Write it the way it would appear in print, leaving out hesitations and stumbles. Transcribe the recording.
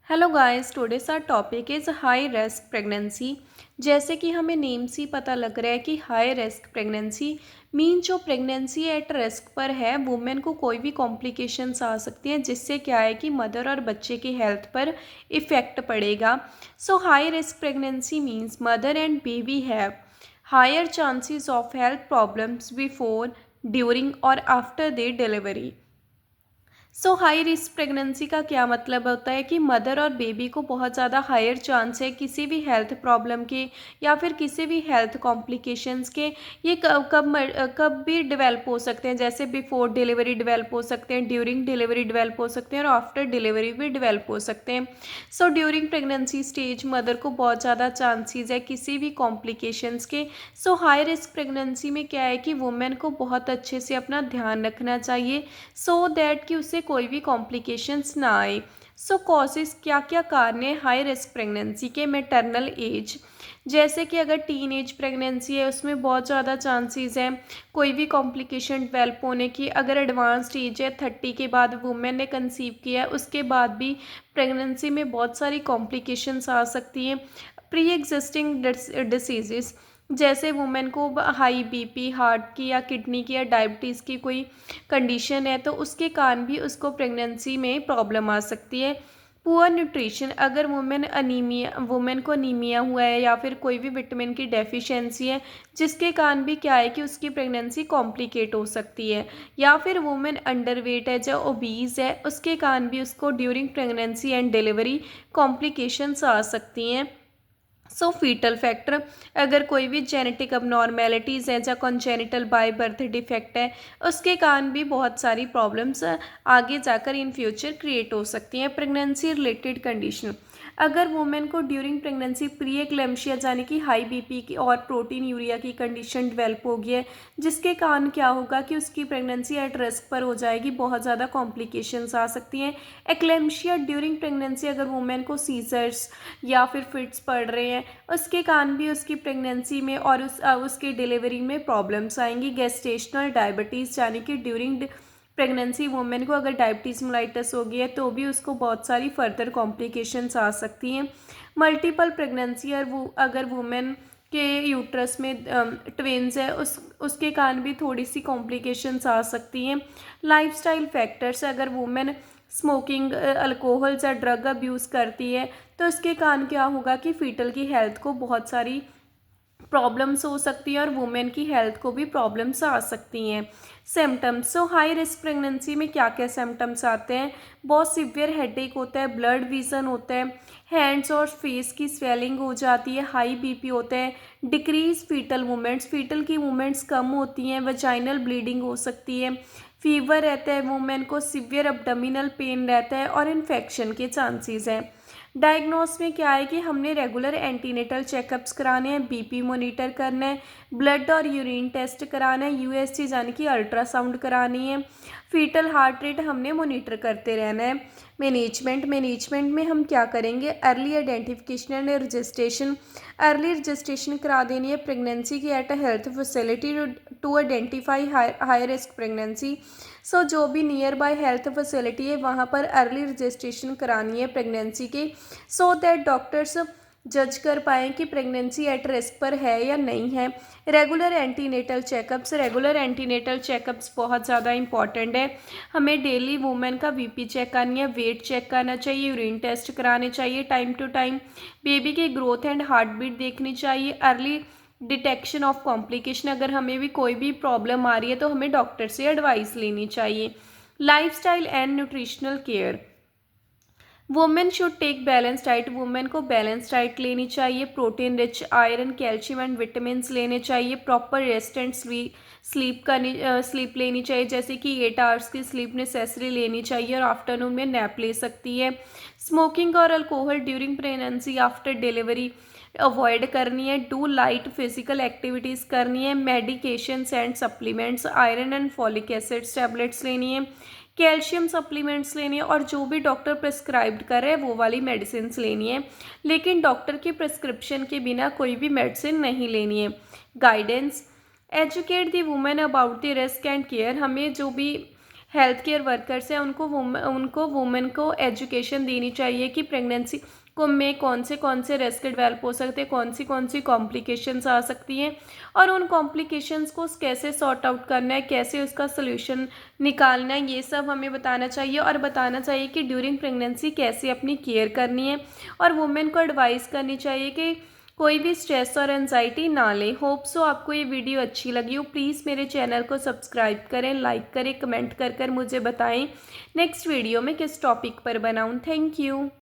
Hello guys, today's our topic is high risk pregnancy. जैसे कि हमें नेम से ही पता लग रहा है कि हाई रिस्क प्रेगनेंसी मीन जो प्रेगनेंसी एट रिस्क पर है, वुमेन को कोई भी कॉम्प्लिकेशंस आ सकती हैं जिससे क्या है कि मदर और बच्चे की हेल्थ पर इफ़ेक्ट पड़ेगा। So high risk pregnancy means mother and baby have higher chances of health problems before, during और after the delivery. So high risk pregnancy का क्या मतलब होता है कि मदर और बेबी को बहुत ज़्यादा हायर चांस है किसी भी हेल्थ प्रॉब्लम के या फिर किसी भी हेल्थ कॉम्प्लिकेशंस के। ये कब भी डेवलप हो सकते हैं, जैसे बिफोर डिलीवरी डेवलप हो सकते हैं, ड्यूरिंग डिलीवरी डेवलप हो सकते हैं और आफ्टर डिलीवरी भी डेवलप हो सकते हैं। So during pregnancy stage mother को बहुत ज़्यादा चांसेस है किसी भी कॉम्प्लिकेशंस के। सो हाई रिस्क प्रेगनेंसी में क्या है कि वुमेन को बहुत अच्छे से अपना ध्यान रखना चाहिए सो दैट कि उसे कोई भी कॉम्प्लिकेशंस ना आए। सो कॉजेज़ क्या क्या कारण है हाई रिस्क प्रेगनेंसी के? मैटरनल एज, जैसे कि अगर टीन एज प्रेगनेंसी है उसमें बहुत ज़्यादा चांसेस हैं कोई भी कॉम्प्लिकेशन डेवलप होने की। अगर एडवांस्ड एज है 30 के बाद वुमेन ने कंसीव किया है उसके बाद भी प्रेगनेंसी में बहुत सारी कॉम्प्लिकेशंस आ सकती हैं। प्री एग्जिस्टिंग डिसीजेस, जैसे वुमेन को हाई बीपी, हार्ट की या किडनी की या डायबिटीज़ की कोई कंडीशन है तो उसके कारण भी उसको प्रेगनेंसी में प्रॉब्लम आ सकती है। पुअर न्यूट्रिशन, अगर वुमेन को अनीमिया हुआ है या फिर कोई भी विटामिन की डेफिशिएंसी है जिसके कारण भी क्या है कि उसकी प्रेगनेंसी कॉम्प्लिकेट हो सकती है। या फिर वुमेन अंडरवेट है, जो ओबीज है, उसके कारण भी उसको during pregnancy and delivery complications आ सकती हैं। सो फीटल फैक्टर, अगर कोई भी जेनेटिक अबनॉर्मेलिटीज़ है या कॉन्जेनिटल बाय बर्थ डिफेक्ट है उसके कारण भी बहुत सारी प्रॉब्लम्स आगे जाकर इन फ्यूचर क्रिएट हो सकती हैं। प्रेगनेंसी रिलेटेड कंडीशन, अगर वुमेन को ड्यूरिंग प्रेगनेंसी प्री एक्लेम्शिया यानी कि हाई बीपी की और प्रोटीन यूरिया की कंडीशन डेवलप होगी है जिसके कारण क्या होगा कि उसकी प्रेगनेंसी एट रिस्क पर हो जाएगी, बहुत ज़्यादा कॉम्प्लिकेशंस आ सकती हैं। एक्लेम्शिया ड्यूरिंग प्रेगनेंसी, अगर वुमेन को सीजर्स या फिर फिट्स पड़ रहे हैं उसके कारण भी उसकी प्रेगनेंसी में और उसकी डिलीवरी में प्रॉब्लम्स आएंगी। गेस्टेशनल डायबिटीज़ यानी कि ड्यूरिंग प्रेगनेंसी वुमेन को अगर डायबिटीज़ मेलाइटस हो गई है तो भी उसको बहुत सारी फर्दर कॉम्प्लिकेशंस आ सकती हैं। मल्टीपल प्रेगनेंसी, और वो अगर वुमेन के यूट्रस में ट्विन्स है उसके कारण भी थोड़ी सी कॉम्प्लिकेशंस आ सकती हैं। लाइफस्टाइल फैक्टर्स, अगर वुमेन स्मोकिंग, अल्कोहल या ड्रग अब्यूज़ करती है तो इसके कारण क्या होगा कि फीटल की हेल्थ को बहुत सारी प्रॉब्लम्स हो सकती हैं और वुमेन की हेल्थ को भी प्रॉब्लम्स आ सकती हैं। सिम्टम्स, सो हाई रिस्क प्रेगनेंसी में क्या क्या सिम्टम्स आते हैं? बहुत सीवियर हेडेक होता है, ब्लड विजन होता है, हैंड्स और फेस की स्वेलिंग हो जाती है, हाई बीपी होता है, डिक्रीज फीटल मूवमेंट्स, फीटल की मूवमेंट्स कम होती हैं, वजाइनल ब्लीडिंग हो सकती है, फीवर रहता है वुमेन को, सीवियर अब्डोमिनल पेन रहता है और इन्फेक्शन के चांसेस हैं। डायग्नोस में क्या है कि हमने रेगुलर एंटीनेटल चेकअप्स कराने हैं, बीपी मॉनिटर करना है, ब्लड और यूरिन टेस्ट कराना है, यूएसजी यानी कि अल्ट्रासाउंड करानी है, फीटल हार्ट रेट हमने मॉनिटर करते रहना है। मैनेजमेंट में हम क्या करेंगे? Early identification and registration, early registration करा देनी है प्रेगनेंसी की at a health facility to identify high risk pregnancy. So जो भी नियर बाय हेल्थ फैसिलिटी है वहाँ पर अर्ली रजिस्ट्रेशन करानी है प्रेगनेंसी की, सो दैट डॉक्टर्स जज कर पाएँ कि प्रेगनेंसी एट रिस्क पर है या नहीं है। रेगुलर एंटीनेटल चेकअप्स बहुत ज़्यादा इंपॉर्टेंट है। हमें डेली वुमेन का बीपी चेक करनी है, वेट चेक करना चाहिए, यूरिन टेस्ट कराने चाहिए टाइम टू टाइम, बेबी की ग्रोथ एंड हार्ट बीट देखनी चाहिए, अर्ली डिटेक्शन ऑफ कॉम्प्लिकेशन, अगर हमें भी कोई भी प्रॉब्लम आ रही है तो हमें डॉक्टर से एडवाइस लेनी चाहिए। Lifestyle and nutritional care, women should take balance diet, women को बैलेंस डाइट लेनी चाहिए, protein rich, iron, calcium and vitamin लेने चाहिए, प्रॉपर रेस्ट एंड स्लीप लेनी चाहिए, जैसे कि 8 आवर्स की स्लीप नेसेसरी लेनी चाहिए और आफ्टरनून में नैप ले सकती है। स्मोकिंग और alcohol during pregnancy after delivery avoid करनी है। डू लाइट फिजिकल एक्टिविटीज़ करनी है। Medications and supplements, iron and folic acids tablets लेनी है, कैल्शियम सप्लीमेंट्स लेनी है और जो भी डॉक्टर प्रिस्क्राइब्ड कर रहे हैं वो वाली मेडिसिन लेनी है, लेकिन डॉक्टर की प्रिस्क्रिप्शन के बिना कोई भी मेडिसिन नहीं लेनी है। Guidance, educate the women about the risk and care, हमें जो भी हेल्थ केयर वर्कर्स हैं उनको वुमेन को एजुकेशन देनी चाहिए कि प्रेगनेंसी को में कौन से रिस्क डेवलप हो सकते हैं, कौन सी कॉम्प्लिकेशंस आ सकती हैं और उन कॉम्प्लिकेशंस को कैसे सॉर्ट आउट करना है, कैसे उसका सोल्यूशन निकालना है, ये सब हमें बताना चाहिए। और बताना चाहिए कि ड्यूरिंग प्रेगनेंसी कैसे अपनी केयर करनी है और वुमेन को एडवाइस करनी चाहिए कि कोई भी स्ट्रेस और एनजाइटी ना लें। होप सो आपको ये वीडियो अच्छी लगी हो। प्लीज़ मेरे चैनल को सब्सक्राइब करें, लाइक करें, कमेंट कर मुझे बताएं नेक्स्ट वीडियो में किस टॉपिक पर बनाऊं। Thank you.